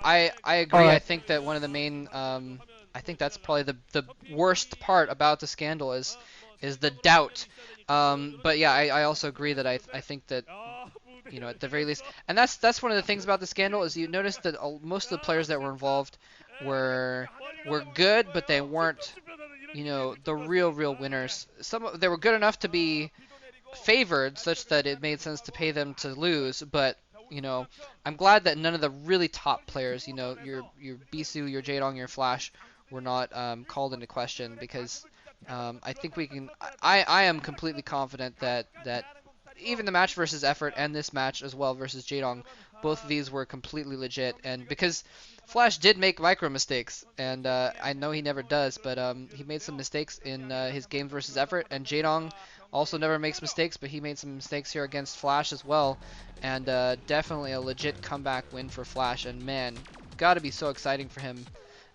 I All agree. I right. think that one of the main I think that's probably the worst part about the scandal is the doubt. But yeah, I also agree that I think that at the very least, and that's one of the things about the scandal is you notice that most of the players that were involved were were good, but they weren't the real winners. They were good enough to be favored such that it made sense to pay them to lose, but you know, I'm glad that none of the really top players, your Bisu, your Jaedong, your Flash, were not called into question because I think we can. I am completely confident that even the match versus Effort and this match as well versus Jaedong, both of these were completely legit, and because Flash did make micro mistakes, and I know he never does, but he made some mistakes in his games versus Effort, and Jaedong also never makes mistakes, but he made some mistakes here against Flash as well, and definitely a legit comeback win for Flash, and man, gotta be so exciting for him.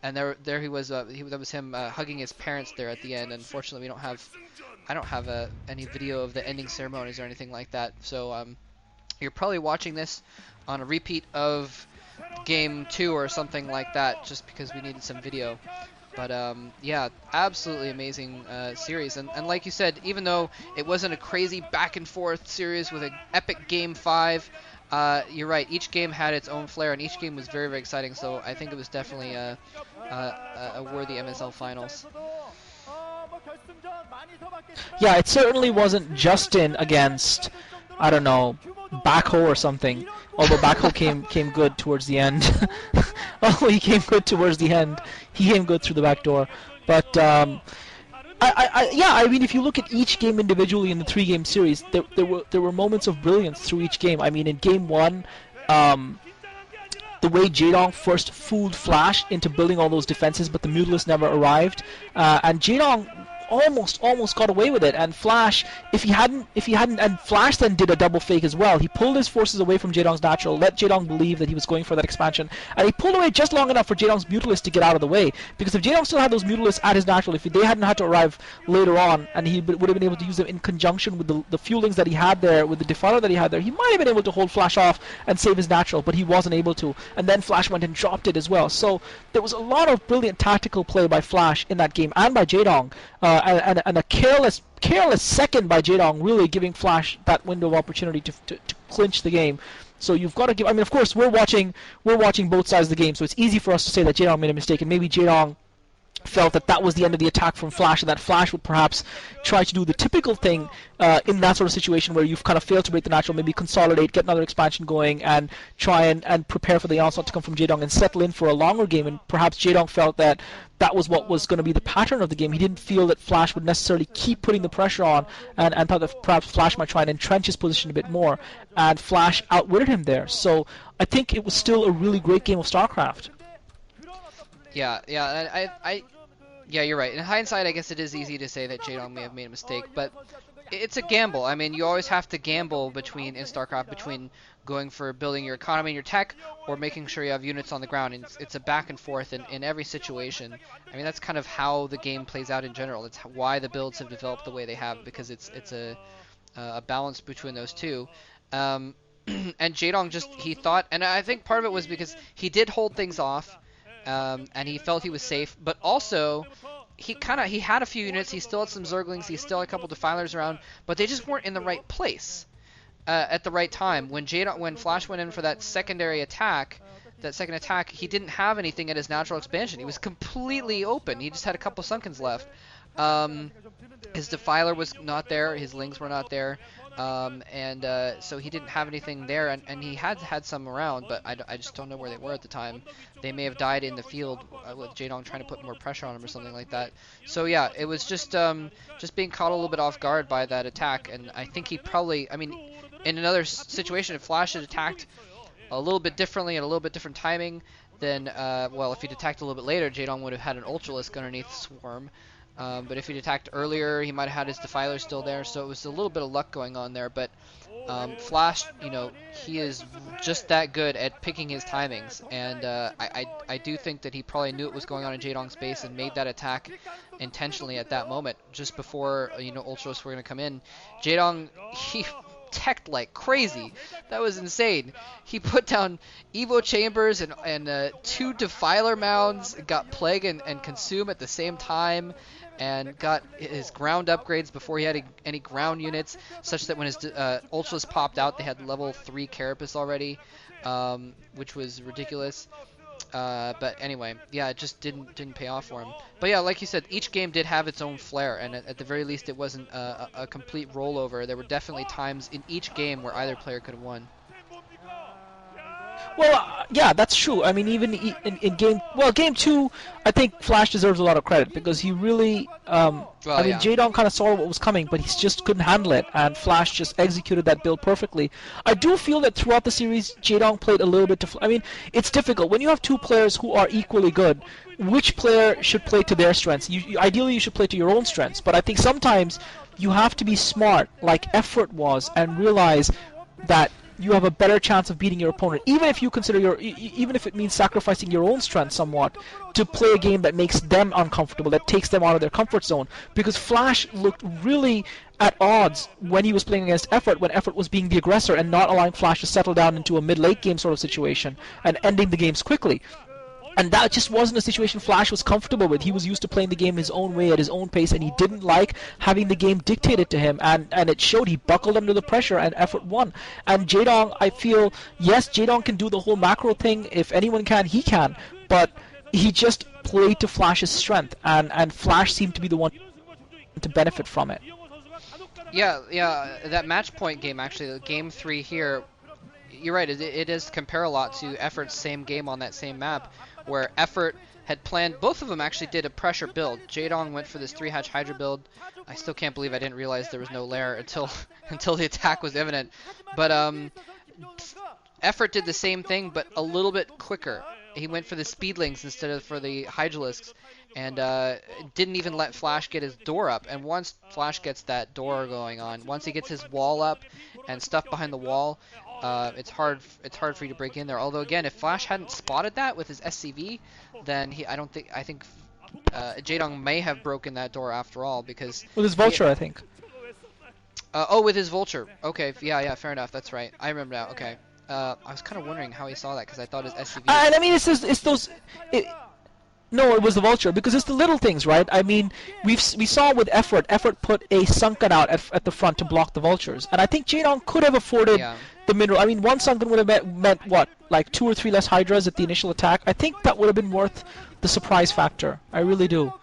And there he was, that was him hugging his parents there at the end. Unfortunately, I don't have any video of the ending ceremonies or anything like that, so you're probably watching this on a repeat of game 2 or something like that, just because we needed some video. But yeah, absolutely amazing series. And like you said, even though it wasn't a crazy back and forth series with an epic game 5, you're right. Each game had its own flair, and each game was very, very exciting. So I think it was definitely a worthy MSL finals. Yeah, it certainly wasn't Justin against, I don't know, Backhoe or something. Although Backhoe came good towards the end. Oh, he came good towards the end. He came good through the back door. But yeah, I mean, if you look at each game individually in the three-game series, there were moments of brilliance through each game. I mean, in game one, um, the way Jaedong first fooled Flash into building all those defenses, but the Mutalisk never arrived, and Jaedong almost got away with it. And Flash, if he hadn't, and Flash then did a double fake as well. He pulled his forces away from Jaedong's natural, let Jaedong believe that he was going for that expansion, and he pulled away just long enough for Jaedong's Mutalisk to get out of the way. Because if Jaedong still had those Mutalisks at his natural, if they hadn't had to arrive later on, and he would have been able to use them in conjunction with the fuelings that he had there, with the Defiler that he had there, he might have been able to hold Flash off and save his natural, but he wasn't able to. And then Flash went and dropped it as well. So there was a lot of brilliant tactical play by Flash in that game and by Jaedong, and a careless second by Jaedong, really giving Flash that window of opportunity to clinch the game. So you've got to give. I mean, of course, we're watching both sides of the game, so it's easy for us to say that Jaedong made a mistake, and maybe Jaedong felt that that was the end of the attack from Flash, and that Flash would perhaps try to do the typical thing in that sort of situation where you've kind of failed to break the natural, maybe consolidate, get another expansion going, and try and prepare for the onslaught to come from Jaedong and settle in for a longer game. And perhaps Jaedong felt that that was what was going to be the pattern of the game. He didn't feel that Flash would necessarily keep putting the pressure on, and thought that perhaps Flash might try and entrench his position a bit more, and Flash outwitted him there. So I think it was still a really great game of StarCraft. Yeah, you're right. In hindsight, I guess it is easy to say that Jaedong may have made a mistake, but it's a gamble. I mean, you always have to gamble in StarCraft between going for building your economy and your tech or making sure you have units on the ground. And it's a back and forth in every situation. I mean, that's kind of how the game plays out in general. It's why the builds have developed the way they have, because it's a balance between those two. Um, and Jaedong he thought, and I think part of it was because he did hold things off, and he felt he was safe, but also he had a few units. He still had some Zerglings. He still had a couple Defilers around, but they just weren't in the right place at the right time. When Flash went in for that secondary attack, that second attack, he didn't have anything at his natural expansion. He was completely open. He just had a couple Sunkens left. His Defiler was not there. His Lings were not there. And so he didn't have anything there, and he had some around, but I just don't know where they were at the time. They may have died in the field with Jaedong trying to put more pressure on him or something like that. So yeah, it was just being caught a little bit off guard by that attack, and I think he probably, I mean, in another situation, if Flash had attacked a little bit differently at a little bit different timing, then well, if he'd attacked a little bit later, Jaedong would have had an Ultralisk underneath Swarm. But if he'd attacked earlier, he might have had his Defiler still there, so it was a little bit of luck going on there. But Flash, he is just that good at picking his timings, and I do think that he probably knew what was going on in Jaedong's base and made that attack intentionally at that moment, just before Ultras were going to come in. Jaedong, teched like crazy. That was insane. He put down Evo Chambers and two Defiler mounds, got Plague and Consume at the same time, and got his ground upgrades before he had any ground units, such that when his Ultras popped out, they had level 3 Carapace already, which was ridiculous. But anyway, yeah, it just didn't pay off for him. But yeah, like you said, each game did have its own flair, and at the very least, it wasn't a complete rollover. There were definitely times in each game where either player could have won. Well, yeah, that's true. I mean, even in game two, I think Flash deserves a lot of credit because he really, I Well, mean, yeah, Jaedong kind of saw what was coming, but he just couldn't handle it, and Flash just executed that build perfectly. I do feel that throughout the series, Jaedong played a little bit I mean, it's difficult when you have two players who are equally good. Which player should play to their strengths? Ideally, you should play to your own strengths, but I think sometimes you have to be smart, like Effort was, and realize that you have a better chance of beating your opponent, even if you consider even if it means sacrificing your own strength somewhat to play a game that makes them uncomfortable, that takes them out of their comfort zone. Because Flash looked really at odds when he was playing against Effort, when Effort was being the aggressor and not allowing Flash to settle down into a mid-late game sort of situation and ending the games quickly. And that just wasn't a situation Flash was comfortable with. He was used to playing the game his own way at his own pace, and he didn't like having the game dictated to him. And it showed. He buckled under the pressure, and Effort won. And Jaedong, I feel, yes, Jaedong can do the whole macro thing. If anyone can, he can. But he just played to Flash's strength, and Flash seemed to be the one to benefit from it. yeah. That match point game, actually, game 3 here. You're right. It does compare a lot to Effort's same game on that same map, where Effort had planned. Both of them actually did a pressure build. Jaedong went for this 3-hatch Hydra build. I still can't believe I didn't realize there was no lair until until the attack was imminent. But Effort did the same thing, but a little bit quicker. He went for the Speedlings instead of for the Hydralisks, and didn't even let Flash get his door up. And once Flash gets that door going on, once he gets his wall up and stuff behind the wall, it's hard for you to break in there. Although again, if Flash hadn't spotted that with his SCV, then I think Jaedong may have broken that door after all, because With his Vulture, I think. oh, with his Vulture. Okay, yeah, fair enough. That's right. I remember now. Okay. I was kind of wondering how he saw that, because I thought his SCV. And I mean, it's those. No, it was the Vulture, because it's the little things, right? I mean, we saw with Effort put a Sunken out at the front to block the Vultures, and I think Jaedong could have afforded the mineral. I mean, one Sunken would have meant what, like 2 or 3 less Hydras at the initial attack. I think that would have been worth the surprise factor. I really do.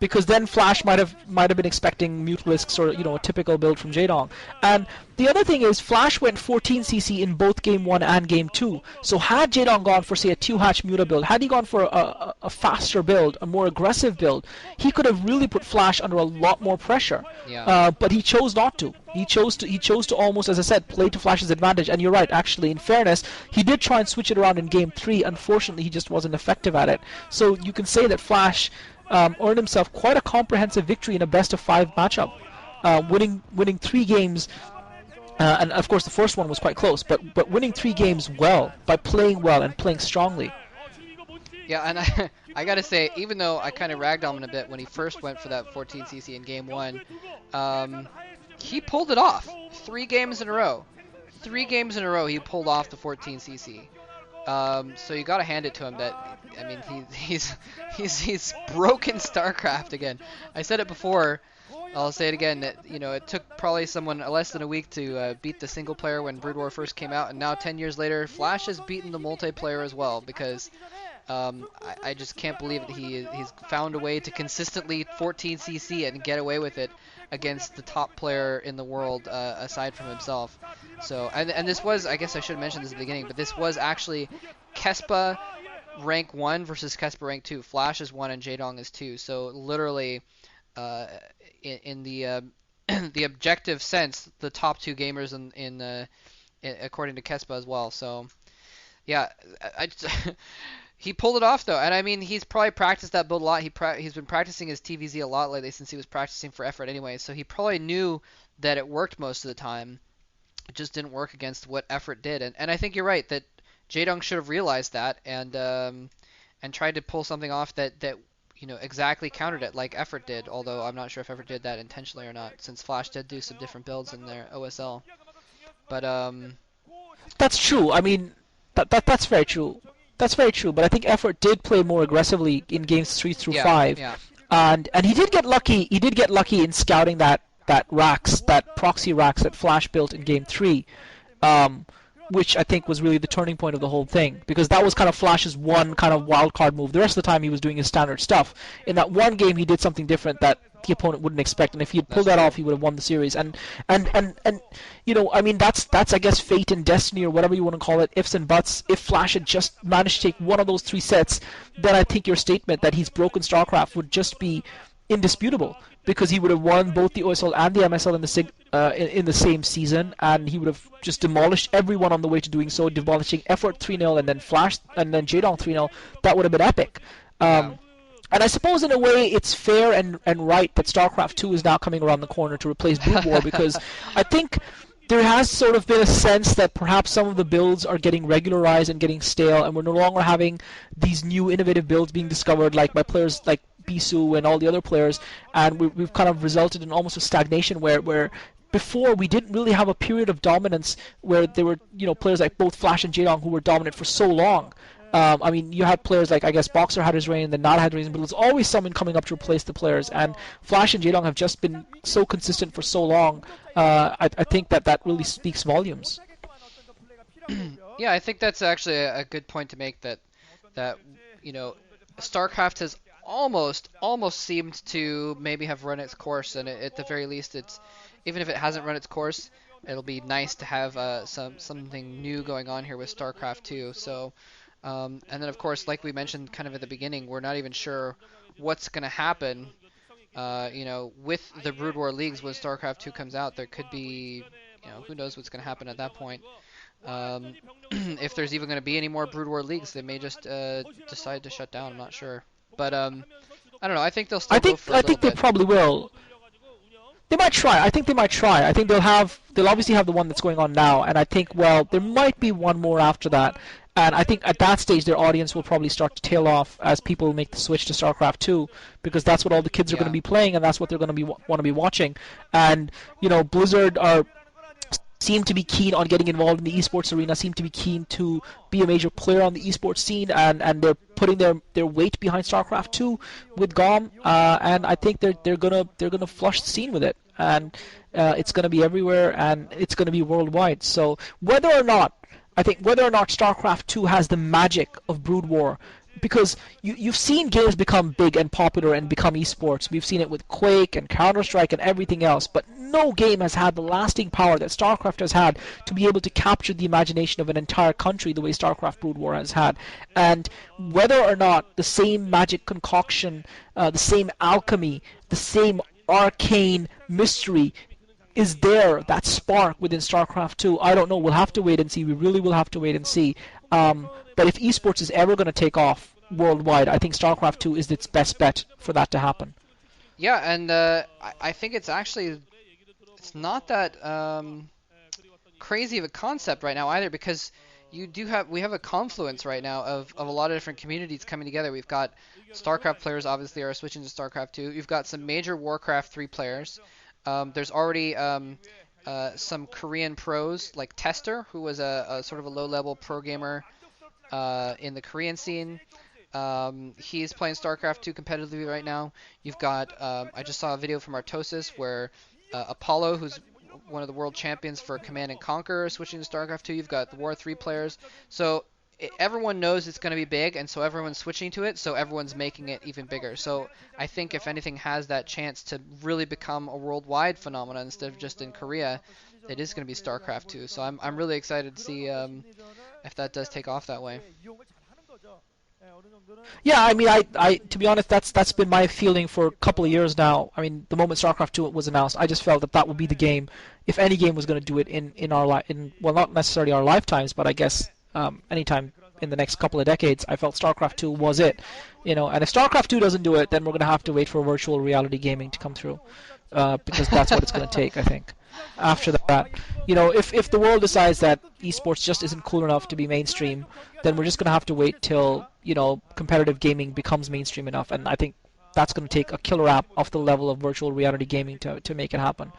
Because then Flash might have been expecting Mutalisks or a typical build from Jaedong. And the other thing is Flash went 14cc in both game 1 and game 2. So had Jaedong gone for say a 2-hatch Muta build, had he gone for a faster build, a more aggressive build, he could have really put Flash under a lot more pressure. Yeah. But he chose not to. He chose to almost, as I said, play to Flash's advantage. And you're right, actually, in fairness, he did try and switch it around in game 3. Unfortunately, he just wasn't effective at it. So you can say that Flash earned himself quite a comprehensive victory in a best-of-5 matchup, winning 3 games, and of course the first one was quite close, but winning 3 games well, by playing well and playing strongly. Yeah, and I gotta say, even though I kind of ragged on him a bit when he first went for that 14cc in game 1, he pulled it off. 3 games in a row. 3 games in a row he pulled off the 14cc. So you gotta hand it to him that, I mean, he's broken StarCraft again. I said it before, I'll say it again, that, it took probably someone less than a week to beat the single player when Brood War first came out, and now 10 years later, Flash has beaten the multiplayer as well, because I just can't believe that he's found a way to consistently 14cc and get away with it against the top player in the world, aside from himself. So, and this was, I guess I should have mentioned this at the beginning, but this was actually Kespa rank 1 versus Kespa rank 2. Flash is 1 and Jaedong is 2. So literally, in the the objective sense, the top 2 gamers in according to Kespa as well. So yeah, he pulled it off though, and I mean he's probably practiced that build a lot. He's been practicing his TVZ a lot lately since he was practicing for Effort anyway. So he probably knew that it worked most of the time. It just didn't work against what Effort did, and I think you're right that Jaedong should have realized that and tried to pull something off that exactly countered it like Effort did. Although I'm not sure if Effort did that intentionally or not, since Flash did do some different builds in their OSL. But That's true. I mean, that's very true. That's very true. But I think Effort did play more aggressively in games 3 through yeah, 5, yeah, and he did get lucky. He did get lucky in scouting that proxy racks that Flash built in game 3, um, which I think was really the turning point of the whole thing, because that was kind of Flash's one kind of wild card move. The rest of the time he was doing his standard stuff. In that one game he did something different that the opponent wouldn't expect, and if he had that's pulled that true. off he would have won the series. And I mean, that's I guess fate and destiny, or whatever you want to call it, ifs and buts. If Flash had just managed to take one of those 3 sets, then I think your statement that he's broken StarCraft would just be indisputable, because he would have won both the OSL and the MSL in the same season, and he would have just demolished everyone on the way to doing so, demolishing Effort 3-0 and then Flash and then Jaedong 3-0. That would have been epic. Yeah. And I suppose in a way it's fair and right that StarCraft 2 is now coming around the corner to replace Brood War, because I think there has sort of been a sense that perhaps some of the builds are getting regularized and getting stale, and we're no longer having these new innovative builds being discovered like by players like Bisu and all the other players, and we've kind of resulted in almost a stagnation where before we didn't really have a period of dominance where there were players like both Flash and Jaedong who were dominant for so long. I mean, you had players like, I guess, Boxer had his reign, and then Nada had his reign, but there's always someone coming up to replace the players, and Flash and Jaedong have just been so consistent for so long. I think that really speaks volumes. Yeah, I think that's actually a good point to make. That StarCraft has almost seemed to maybe have run its course, and at the very least, it's even if it hasn't run its course, it'll be nice to have something new going on here with StarCraft 2. So, and then of course, like we mentioned kind of at the beginning, we're not even sure what's going to happen. With the Brood War leagues when StarCraft 2 comes out, there could be, who knows what's going to happen at that point. If there's even going to be any more Brood War leagues, they may just decide to shut down. I'm not sure, but I don't know. I think they'll I still go think for a I little think they bit. probably will. They might try. I think they might try. I think they'll obviously have the one that's going on now, and I think, well, there might be one more after that. And I think at that stage their audience will probably start to tail off as people make the switch to StarCraft 2, because that's what all the kids are going to Yeah. be playing, and that's what they're going to be want to be watching. And Blizzard are seem to be keen on getting involved in the esports arena, seem to be keen to be a major player on the esports scene, and they're putting their weight behind StarCraft 2 with GOM, and I think they're gonna flush the scene with it, and it's gonna be everywhere, and it's gonna be worldwide. So whether or not StarCraft 2 has the magic of Brood War, because you've seen games become big and popular and become esports. We've seen it with Quake and Counter-Strike and everything else, but no game has had the lasting power that StarCraft has had to be able to capture the imagination of an entire country the way StarCraft Brood War has had. And whether or not the same magic concoction, the same alchemy, the same arcane mystery is there, that spark within StarCraft 2, I don't know. We'll have to wait and see. We really will have to wait and see. But if esports is ever going to take off worldwide, I think StarCraft 2 is its best bet for that to happen. Yeah, and I think it's not that crazy of a concept right now either, because we have a confluence right now of a lot of different communities coming together. We've got StarCraft players obviously are switching to StarCraft 2. You've got some major Warcraft 3 players. There's already some Korean pros like Tester, who was a sort of a low-level pro gamer in the Korean scene. He's playing StarCraft 2 competitively right now. You've got I just saw a video from Artosis where Apollo, who's one of the world champions for Command and Conquer, is switching to StarCraft 2. You've got the War 3 players. So everyone knows it's going to be big, and so everyone's switching to it, so everyone's making it even bigger. So I think if anything has that chance to really become a worldwide phenomenon instead of just in Korea, it is going to be StarCraft 2. So I'm really excited to see if that does take off that way. Yeah, I mean, I to be honest, that's been my feeling for a couple of years now. I mean, the moment StarCraft 2 was announced, I just felt that would be the game, if any game was going to do it in our well, not necessarily our lifetimes, but I guess anytime in the next couple of decades, I felt StarCraft 2 was it. And if StarCraft 2 doesn't do it, then we're going to have to wait for virtual reality gaming to come through, because that's what it's going to take, I think. After that, if the world decides that esports just isn't cool enough to be mainstream, then we're just going to have to wait till competitive gaming becomes mainstream enough, and I think that's going to take a killer app of the level of virtual reality gaming to make it happen.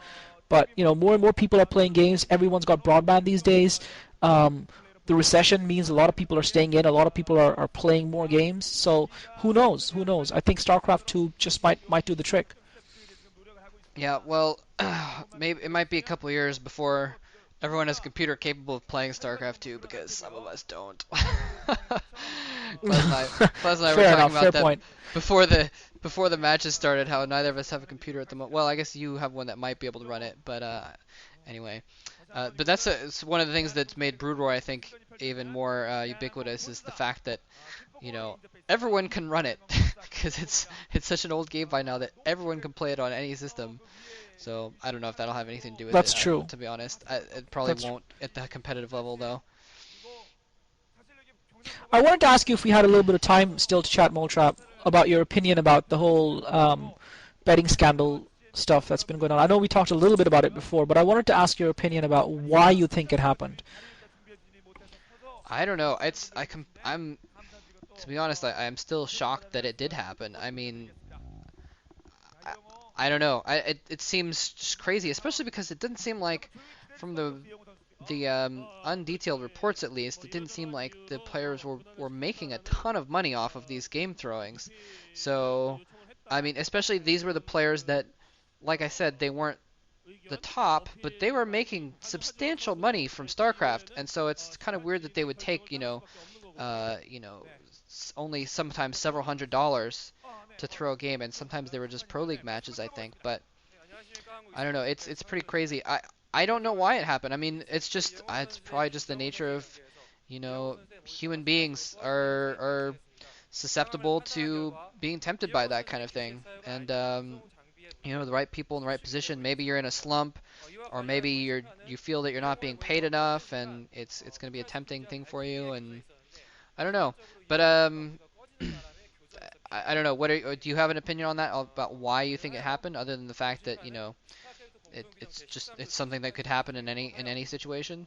But more and more people are playing games. Everyone's got broadband these days. Um, the recession means a lot of people are staying in. A lot of people are playing more games. So who knows? Who knows? I think StarCraft 2 just might do the trick. Yeah, well, maybe it might be a couple of years before everyone has a computer capable of playing StarCraft 2 because some of us don't. Plus and I, Plus and I were Fair talking enough. about Fair that point. before the matches started. How neither of us have a computer at the moment. Well, I guess you have one that might be able to run it, but anyway. But it's one of the things that's made Brood War, I think, even more ubiquitous is the fact that you know everyone can run it because it's such an old game by now that everyone can play it on any system. So I don't know if that'll have anything to do with That's it. true. To be honest, it probably That's won't at the competitive level though. I wanted to ask you if we had a little bit of time still to chat, Moltrap, about your opinion about the whole betting scandal stuff that's been going on. I know we talked a little bit about it before, but I wanted to ask your opinion about why you think it happened. I don't know. I'm to be honest, I am still shocked that it did happen. I mean, I, I don't know. It seems just crazy, especially because it didn't seem like from the undetailed reports at least, it didn't seem like the players were making a ton of money off of these game throwings. So, I mean, especially these were the players that, like I said, they weren't the top, but they were making substantial money from StarCraft, and so it's kind of weird that they would take, only sometimes several $100s to throw a game, and sometimes they were just pro league matches, I think. But I don't know. It's pretty crazy. I don't know why it happened. I mean, it's probably just the nature of, human beings are susceptible to being tempted by that kind of thing. And the right people in the right position. Maybe you're in a slump, or maybe you feel that you're not being paid enough, and it's going to be a tempting thing for you. And I don't know, but I don't know. Do you have an opinion on that about why you think it happened, other than the fact that it's something that could happen in any situation?